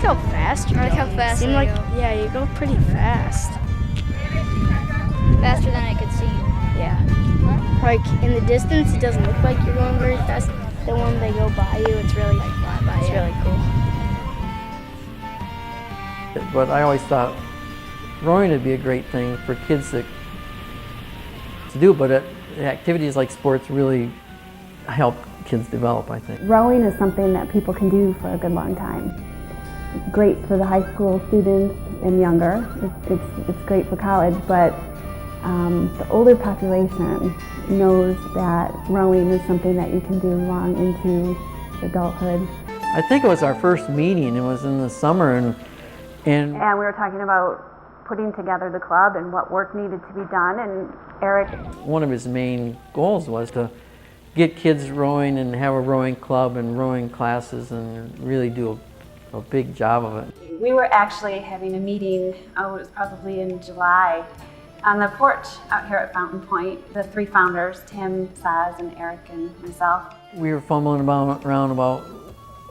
how fast you're I like how going. fast Seemed I like, go. yeah, you go pretty fast. Faster than I could see. Yeah. Like in the distance, it doesn't look like you're going very fast. Then when they go by you, it's really cool. But I always thought rowing would be a great thing for kids to do, but activities like sports really help kids develop, I think. Rowing is something that people can do for a good long time. It's great for the high school students and younger. It's great for college, but the older population knows that rowing is something that you can do long into adulthood. I think it was our first meeting. It was in the summer, and we were talking about putting together the club and what work needed to be done, and Eric. One of his main goals was to get kids rowing and have a rowing club and rowing classes and really do a big job of it. We were actually having a meeting, it was probably in July, on the porch out here at Fountain Point. The three founders, Tim, Saz, and Eric, and myself. We were fumbling around about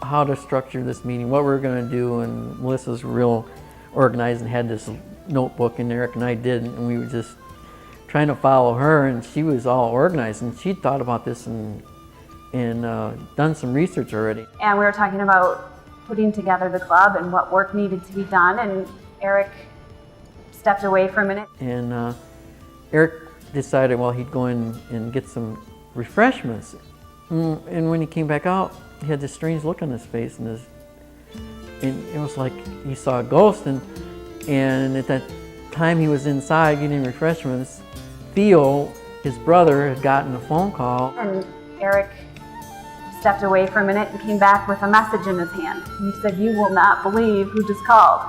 how to structure this meeting, what we were going to do, and Melissa's real organized and had this notebook, and Eric and I didn't, and we were just trying to follow her, and she was all organized, and she'd thought about this and done some research already. And we were talking about putting together the club and what work needed to be done, and Eric stepped away for a minute. And Eric decided, well, he'd go in and get some refreshments. And when he came back out, he had this strange look on his face, and it was like he saw a ghost. And at that time he was inside getting refreshments, Theo, his brother, had gotten a phone call. And Eric stepped away for a minute and came back with a message in his hand. And he said, "You will not believe who just called."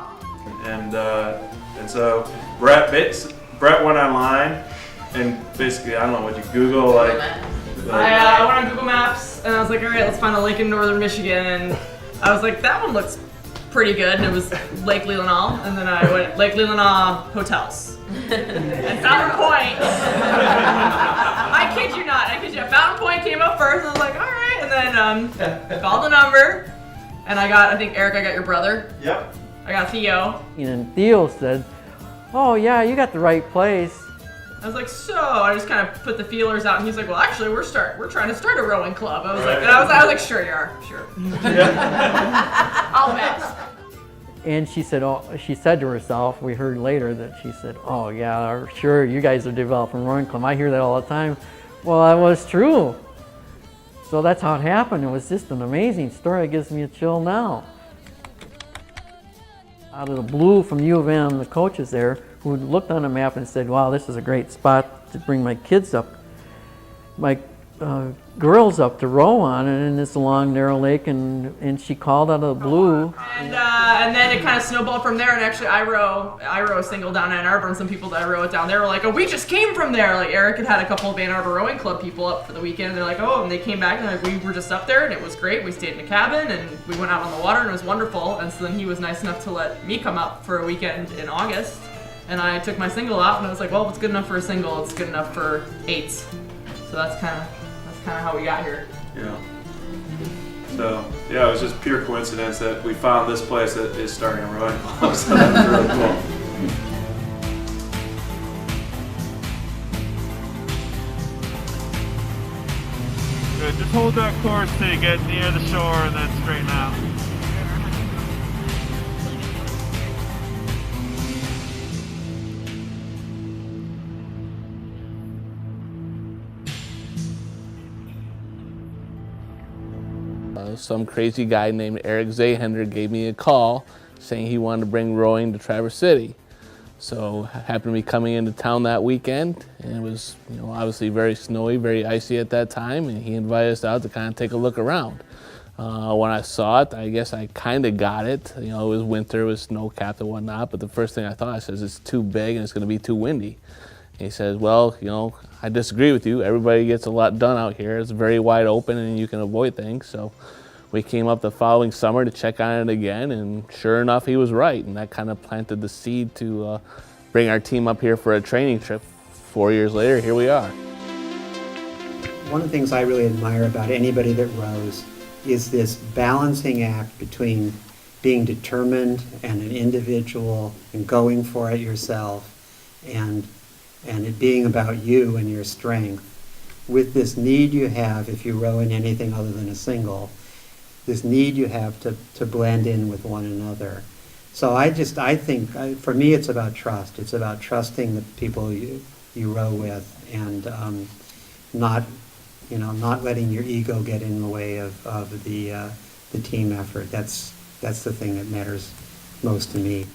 And so Brett went online and basically, I don't know what you Google, like I went on Google Maps and I was like, all right, let's find a lake in northern Michigan. And I was like, that one looks pretty good. And it was Lake Leelanau. And then I went Lake Leelanau hotels. And Fountain Point. I kid you not. Fountain Point came up first. I was like, all right. And then called the number. And I think Eric, I got your brother. Yep. I got Theo. And Theo said, "Oh yeah, you got the right place." I was like, so I just kind of put the feelers out, and he's like, well, actually, we're trying to start a rowing club. I was like, sure you are, sure. I'll bet. And she said to herself, we heard later that she said, "Oh yeah, sure, you guys are developing a rowing club. I hear that all the time." Well, that was true. So that's how it happened. It was just an amazing story. It gives me a chill now. Out of the blue from U of M, the coaches there, who looked on the map and said, "Wow, this is a great spot to bring my kids up, my girls up to row on, and in this long, narrow lake." And she called out of the blue. And then it kind of snowballed from there. And actually, I row a single down Ann Arbor, and some people that I row it down there were like, "Oh, we just came from there." Like Eric had a couple of Ann Arbor Rowing Club people up for the weekend. And they're like, "Oh," and they came back and like, "We were just up there, and it was great. We stayed in a cabin, and we went out on the water, and it was wonderful." And so then he was nice enough to let me come up for a weekend in August. And I took my single out, and I was like, well, if it's good enough for a single, it's good enough for eights. So that's kind of how we got here. Yeah. So yeah, it was just pure coincidence that we found this place that is starting a rowing club. So that's really cool. Good. Just hold that course till you get near the shore and then straighten out. Some crazy guy named Eric Zahender gave me a call saying he wanted to bring rowing to Traverse City. So I happened to be coming into town that weekend, and it was obviously very snowy, very icy at that time, and he invited us out to kind of take a look around. When I saw it, I guess I kind of got it. It was winter, it was snow-capped and whatnot, but the first thing I thought, I says, it's too big and it's going to be too windy. And he says, well, I disagree with you. Everybody gets a lot done out here. It's very wide open and you can avoid things. So we came up the following summer to check on it again, and sure enough, he was right. And that kind of planted the seed to bring our team up here for a training trip. 4 years later, here we are. One of the things I really admire about anybody that rows is this balancing act between being determined and an individual and going for it yourself, and it being about you and your strength, with this need you have, if you row in anything other than a single, this need you have to blend in with one another. So I think, for me, it's about trust. It's about trusting the people you row with, and not letting your ego get in the way of the team effort. That's the thing that matters most to me.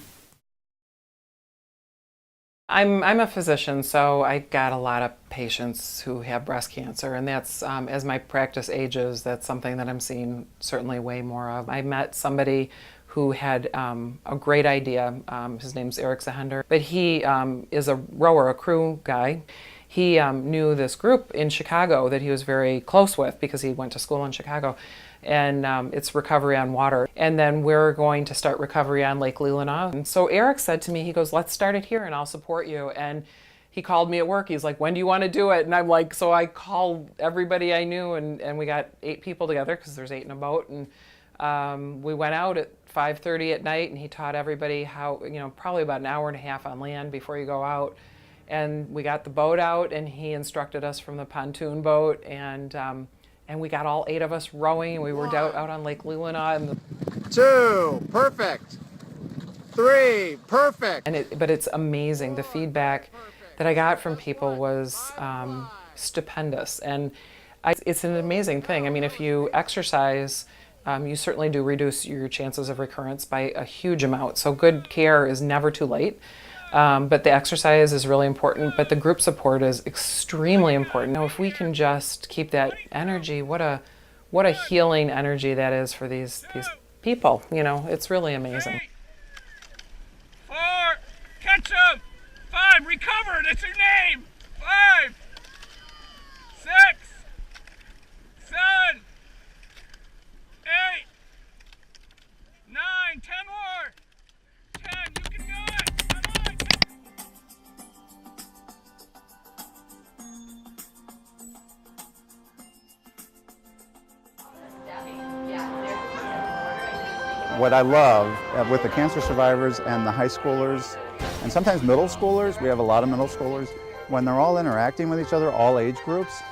I'm a physician, so I got a lot of patients who have breast cancer, and that's, as my practice ages, that's something that I'm seeing certainly way more of. I met somebody who had a great idea. His name's Eric Zahender, but he is a rower, a crew guy. He knew this group in Chicago that he was very close with because he went to school in Chicago. And it's recovery on water. And then we're going to start recovery on Lake Leelanau. And so Eric said to me, he goes, let's start it here and I'll support you. And he called me at work. He's like, when do you want to do it? And I'm like, so I called everybody I knew, and we got 8 people together because there's 8 in a boat. And we went out at 5:30 at night, and he taught everybody how, probably about an hour and a half on land before you go out. And we got the boat out, and he instructed us from the pontoon boat, and we got all 8 of us rowing. We were out on Lake Leelanau. And 2, perfect. 3, perfect. But it's amazing. The feedback that I got from people was stupendous. And it's an amazing thing. I mean, if you exercise, you certainly do reduce your chances of recurrence by a huge amount. So good care is never too late. But the exercise is really important, but the group support is extremely important. If we can just keep that energy, what a healing energy that is for these people. It's really amazing. 4, catch up. 5, recover. That's your name. 5, 6, 7, 8, 9, 10 more. 10, you can do it. What I love with the cancer survivors and the high schoolers, and sometimes middle schoolers, we have a lot of middle schoolers, when they're all interacting with each other, all age groups,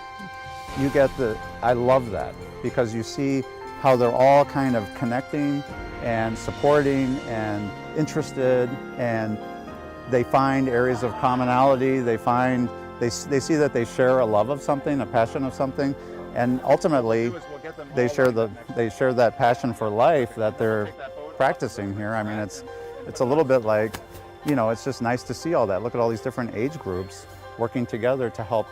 I love that, because you see how they're all kind of connecting and supporting and interested, and they find areas of commonality, they see that they share a love of something, a passion of something, and ultimately they share that passion for life that they're practicing here. I mean, it's a little bit like, it's just nice to see all that. Look at all these different age groups working together to help,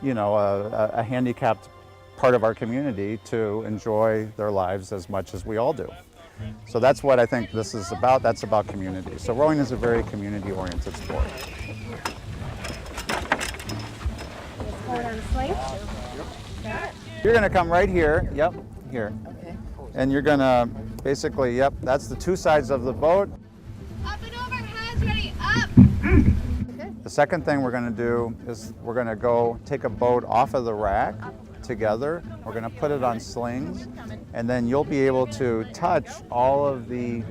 a handicapped part of our community to enjoy their lives as much as we all do. So that's what I think this is about. That's about community. So rowing is a very community-oriented sport. You're going to come right here. Yep, here. Okay. And you're going to basically, that's the 2 sides of the boat. Up and over, hands ready, up! The second thing we're going to do is we're going to go take a boat off of the rack together. We're going to put it on slings, and then you'll be able to touch all of the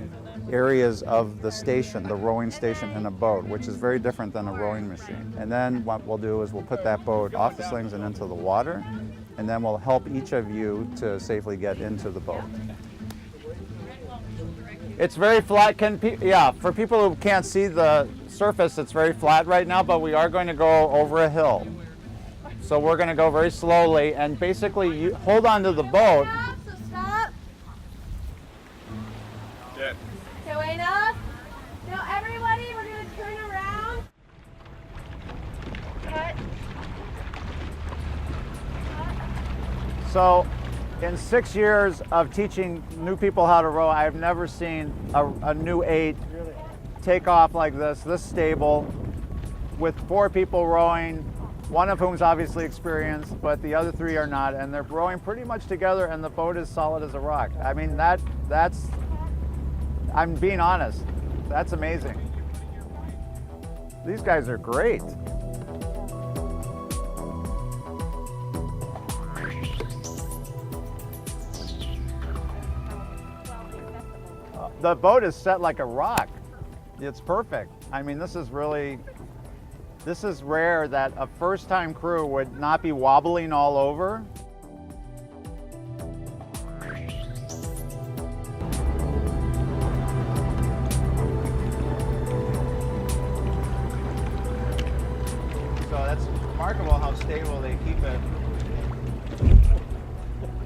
areas of the station, the rowing station in a boat, which is very different than a rowing machine. And then what we'll do is we'll put that boat off the slings and into the water, and then we'll help each of you to safely get into the boat. It's very flat. For people who can't see the surface, it's very flat right now, but we are going to go over a hill. So we're going to go very slowly, and basically you hold on to the boat. So stop. Dead. Okay, wait up. Now everybody, we're going to turn around. Cut. So in 6 years of teaching new people how to row, I've never seen a new 8 take off like this stable, with 4 people rowing, one of whom's obviously experienced, but the other 3 are not, and they're rowing pretty much together, and the boat is solid as a rock. I mean, that's, I'm being honest, that's amazing. These guys are great. the boat is set like a rock. It's perfect. I mean, this is rare that a first-time crew would not be wobbling all over. So that's remarkable how stable they keep it,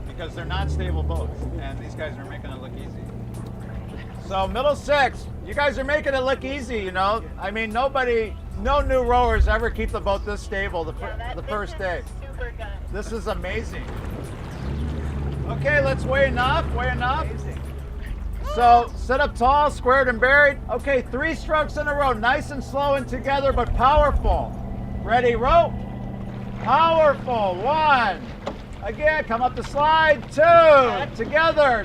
because they're not stable boats, and these guys are making it look easy. So middle six, you guys are making it look easy, you know. I mean, no new rowers ever keep the boat this stable the first day. Super good. This is amazing. Okay, let's weigh enough. So sit up tall, squared and buried. Okay, 3 strokes in a row, nice and slow and together, but powerful. Ready, row. Powerful, 1. Again, come up the slide, 2. Together,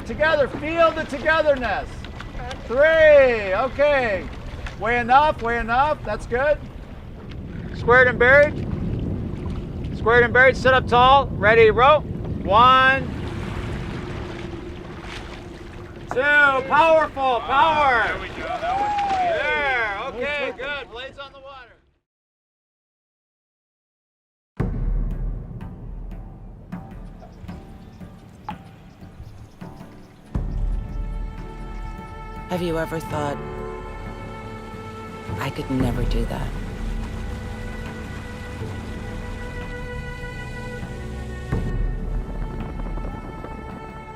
feel the togetherness. 3, okay. Weigh enough, that's good. Squared and buried, sit up tall, ready, row. 1, 2, powerful, power. There we go, that was There, okay, good, blades on the water. Have you ever thought, I could never do that?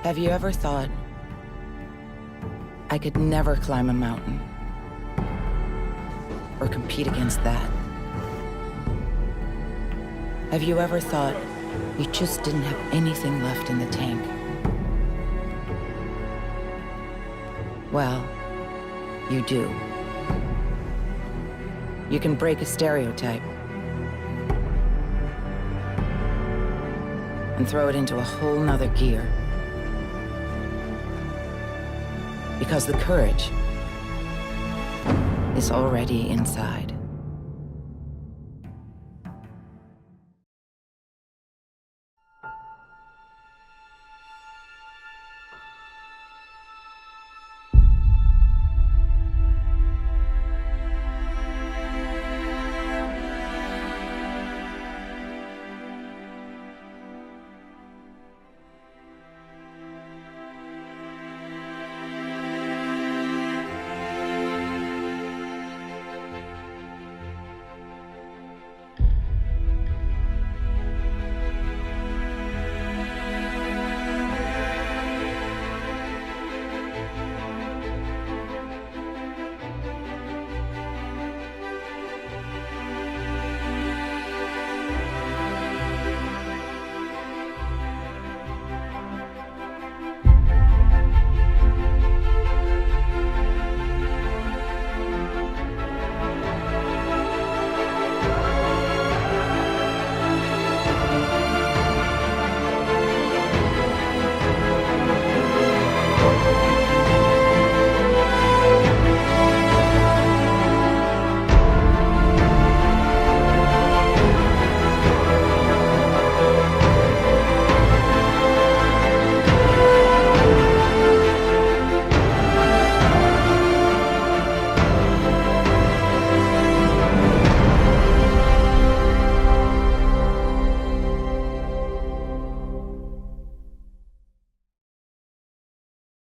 Have you ever thought, I could never climb a mountain or compete against that? Have you ever thought you just didn't have anything left in the tank? Well, you do. You can break a stereotype and throw it into a whole nother gear. Because the courage is already inside.